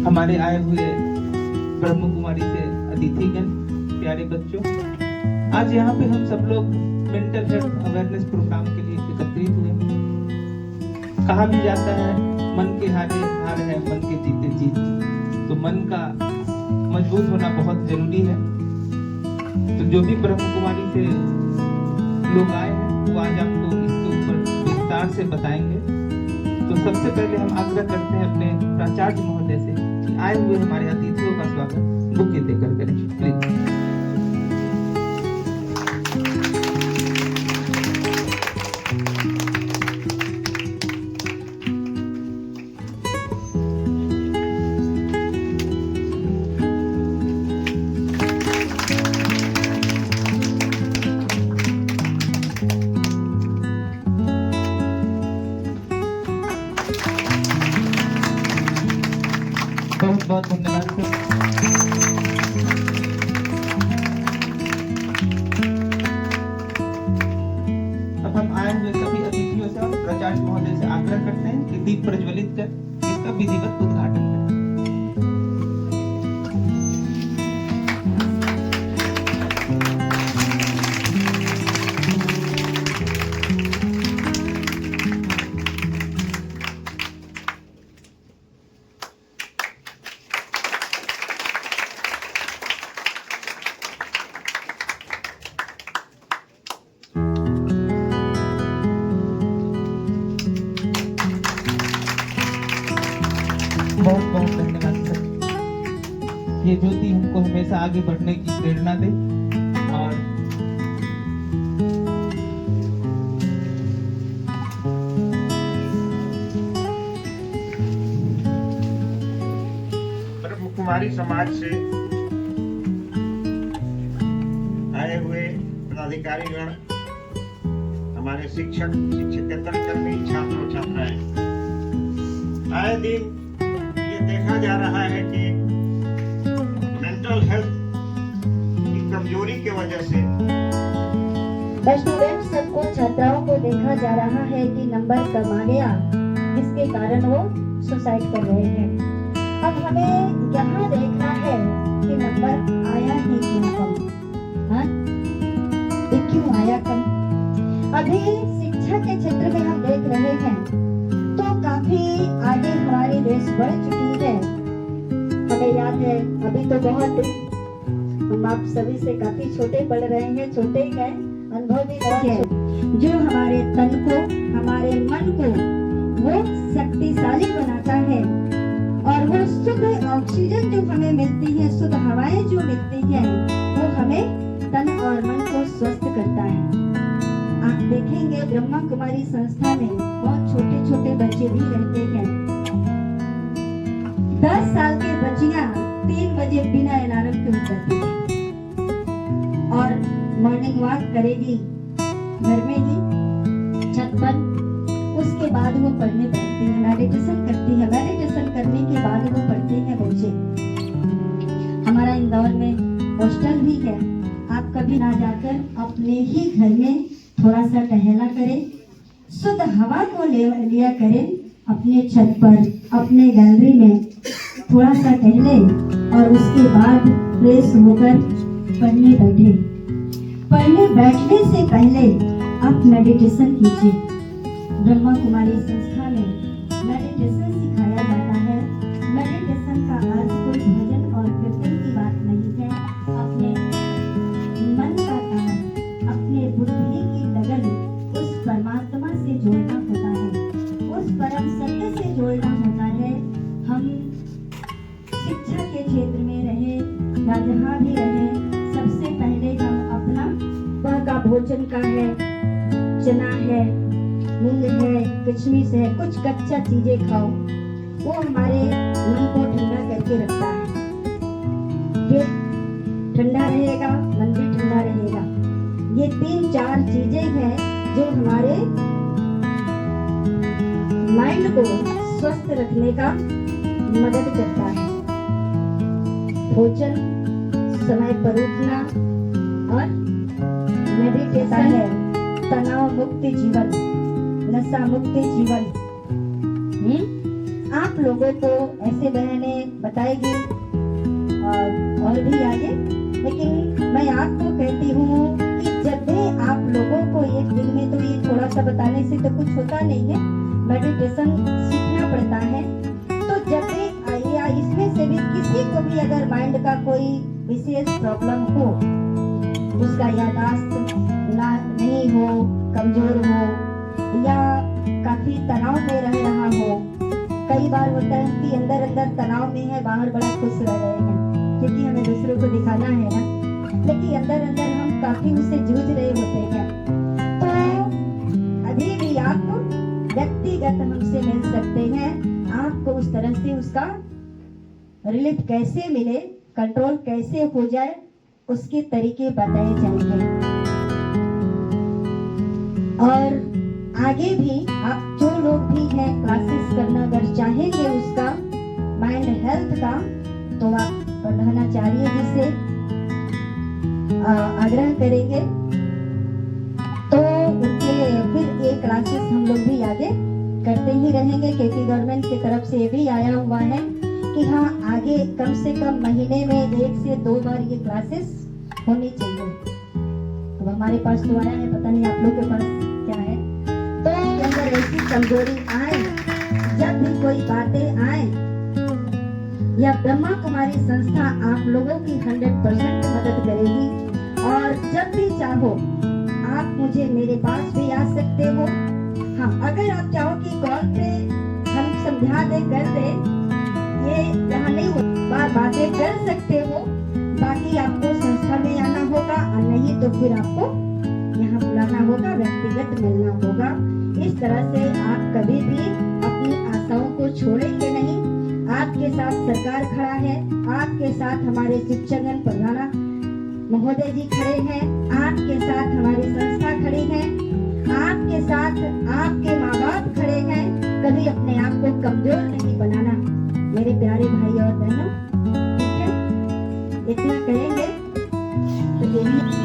हमारे आए हुए ब्रह्म कुमारी से अतिथिगण, प्यारे बच्चों, आज यहाँ पे हम सब लोग मेंटल हेल्थ अवेयरनेस प्रोग्राम के लिए एकत्रित हुए हैं। कहा भी जाता है मन के हारे हार है, मन के जीते जीत। तो मन का मजबूत होना बहुत जरूरी है। तो जो भी ब्रह्म कुमारी से लोग आए हैं वो आज आपको इसके ऊपर विस्तार से बताएंगे। तो सबसे पहले हम आग्रह करते हैं अपने प्राचार्य महोदय से कि आए हुए हमारे अतिथियों का स्वागत बुके देकर करें, प्लीज। बहुत बहुत धन्यवाद सर। अब हम आए हुए सभी अतिथियों से और प्राचार्य महोदय से आग्रह करते हैं कि दीप प्रज्वलित कर इसका विधिवत उद्घाटन करें। बहुत बहुत धन्यवाद सर। ये ज्योति हमको हमेशा आगे बढ़ने की प्रेरणा दे। और ब्रह्म कुमारी समाज से आए हुए पदाधिकारीगण, हमारे शिक्षक, शिक्षकेतर कर्मी, छात्र और छात्राएं, आए दिन देखा जा रहा है कि मेंटल हेल्थ की कमजोरी की वजह से स्टूडेंट्स सबको, छात्राओं को देखा जा रहा है कि नंबर कम आ गया, जिसके कारण वो सुसाइड कर रहे हैं। अब हमें यहाँ देखना है कि नंबर आया ही क्यों कम, हाँ? ये क्यों आया कम? अभी शिक्षा के क्षेत्र में हम देख रहे हैं तो काफी आगे हमारी देश बढ़ चुकी है। हमें याद है, अभी तो बहुत हम आप सभी से काफी छोटे पढ़ रहे हैं, छोटे ही गए, अनुभव भी है जो हमारे तन को, हमारे मन को वो शक्तिशाली बनाता है। और वो शुद्ध ऑक्सीजन जो हमें मिलती है, शुद्ध हवाएं जो मिलती है, वो हमें तन और मन को स्वस्थ करता है। आप देखेंगे ब्रह्मा कुमारी संस्था में बहुत छोटे छोटे बच्चे भी रहते हैं। 10 साल के बच्चियां 3 बजे बिना अलार्म के उठ जाती है और मॉर्निंग वॉक करेगी घर में ही, छत पर। उसके बाद वो पढ़ने बैठती है, मेडिटेशन करती है। मेडिटेशन करने के बाद वो पढ़ते हैं बच्चे। हमारा इंदौर में हॉस्टल भी है। आप कभी ना जाकर अपने ही घर में थोड़ा सा टहला करें, शुद्ध हवा को लिया करें, अपने छत पर, अपने गैलरी में थोड़ा सा टहले और उसके बाद फ्रेश होकर पढ़ने बैठे। पढ़ने बैठने से पहले आप मेडिटेशन कीजिए। ब्रह्मा कुमारी संस्था में मेडिटेशन सिखाया जाता है। मेडिटेशन का अर्थ कोई भजन और कीर्तन की बात नहीं है। अपने मन का काम, अपने बुद्धि की लगन उस परमात्मा से जोड़ना होता है, उस परम सत्य से जोड़ना होता है। हम शिक्षा के क्षेत्र में रहे या जहाँ भी रहे, सबसे पहले हम अपना वह का भोजन का है, चना है, मूंग है, किशमिश है, कुछ कच्चा चीजें खाओ, वो हमारे मन को ठंडा करके रखता है। ये ठंडा रहेगा, मन भी ठंडा रहेगा। ये 3-4 चीजें हैं जो हमारे माइंड को स्वस्थ रखने का मदद करता है। भोजन, समय पर उठना और मेडिटेशन है तनाव मुक्त जीवन, नशा मुक्त जीवन। आप आप लोगों को ऐसे बहनें बताएगी और भी आगे। लेकिन मैं आपको कहती हूँ कि जब भी आप लोगों को एक दिन में, तो ये थोड़ा सा बताने से तो कुछ होता नहीं है, मेडिटेशन सीखना पड़ता है। तो जब भी या इसमें से भी किसी को भी अगर माइंड का कोई विशेष प्रॉब्लम हो, उसका याददाश्त नहीं हो, कमजोर हो, या काफी तनाव में रह रहा हो। कई बार होता है कि अंदर अंदर तनाव में है, बाहर बड़ा खुश रह रहे हैं क्योंकि हमें दूसरों को दिखाना है ना, लेकिन अंदर अंदर हम काफी उससे जूझ रहे होते हैं। तो अभी भी आप व्यक्तिगत हमसे मिल सकते हैं। आपको उस तरह से उसका रिलीफ कैसे मिले, कंट्रोल कैसे हो जाए, उसके तरीके बताए जाएंगे। और आगे भी आप जो लोग भी हैं क्लासेस करना अगर चाहेंगे उसका माइंड हेल्थ का, तो आप पढ़ानाचार्य जी से आग्रह करेंगे, तो उनके फिर ये क्लासेस हम लोग भी आगे करते ही रहेंगे, क्योंकि गवर्नमेंट की तरफ से ये भी आया हुआ है कि हाँ आगे कम से कम महीने में 1 से 2 बार ये क्लासेस होनी चाहिए। अब हमारे पास तो आया है, पता नहीं आप लोग के पास क्या है। तो अगर ऐसी कमजोरी आए, जब भी कोई बातें आए, या ब्रह्मा कुमारी संस्था आप लोगों की 100% मदद करेगी। और जब भी चाहो आप मुझे मेरे पास भी आ सकते हो। हाँ, अगर आप चाहो कि कॉल पे हम समझा दे कर दे, ये यहाँ नहीं हो, बातें कर सकते हो। बाकी आपको संस्था में आना होगा, और नहीं तो फिर आपको यहाँ बुलाना होगा, व्यक्तिगत मिलना होगा। इस तरह से आप कभी भी अपनी आशाओं को छोड़ेंगे नहीं। आपके साथ सरकार खड़ा है, आपके साथ हमारे शिक्षकगण प्रधान महोदय जी खड़े हैं, आपके साथ हमारी संस्था खड़ी है, आपके साथ आपके माँ बाप खड़े हैं। कभी अपने आप को कमजोर नहीं बनाना मेरे प्यारे भाई और बहनों, ठीक है? इतना कहेंगे तो यही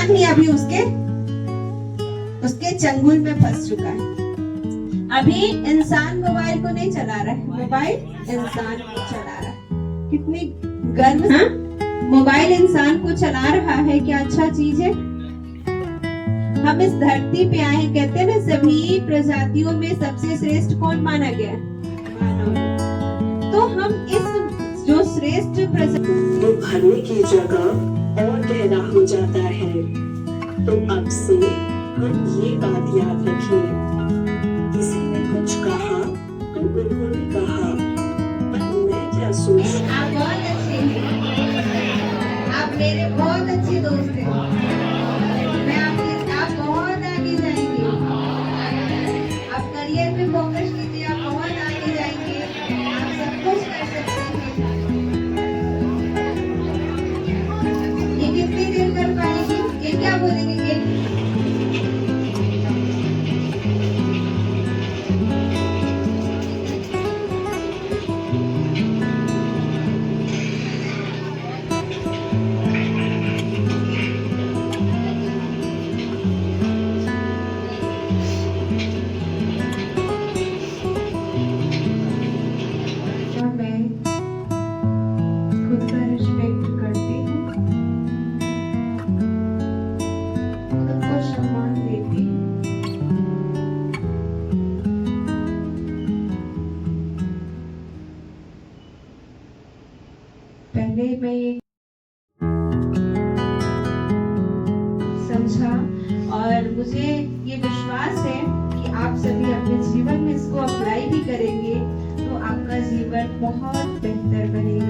ही अभी उसके चंगुल में फंस चुका है। अभी इंसान मोबाइल को नहीं चला रहा है, मोबाइल इंसान को चला रहा है। कितनी गर्व, हाँ? मोबाइल इंसान को चला रहा है, क्या अच्छा चीज है। हम इस धरती पे आए, कहते हैं ना सभी प्रजातियों में सबसे श्रेष्ठ कौन माना गया है? मानव। तो हम इस जो श्रेष्ठ प्रजाति वो भरने की जगह और गहरा हो जाता है। तो अब से हम ये बात याद रखें, किसी ने कुछ कहा तो उन्होंने कहा, पर मैं क्या सोचूं? आप बहुत अच्छे हैं, आप मेरे बहुत अच्छे दोस्त हैं। आप बहुत आगे जाएंगे, आप करियर पे फोकस कीजिए, आप बहुत आगे जाएंगे, आप सब कुछ कर सकते हैं। ये कितनी देर कर पाएंगे? ये क्या बोलेंगे? मैं खुद का रिस्पेक्ट करती हूँ, खुद को सम्मान देती हूँ। पहले मैं ये समझा और मुझे ये विश्वास है कि आप सभी अपने जीवन में इसको अप्लाई भी करेंगे तो आपका जीवन बहुत बेहतर बनेगा।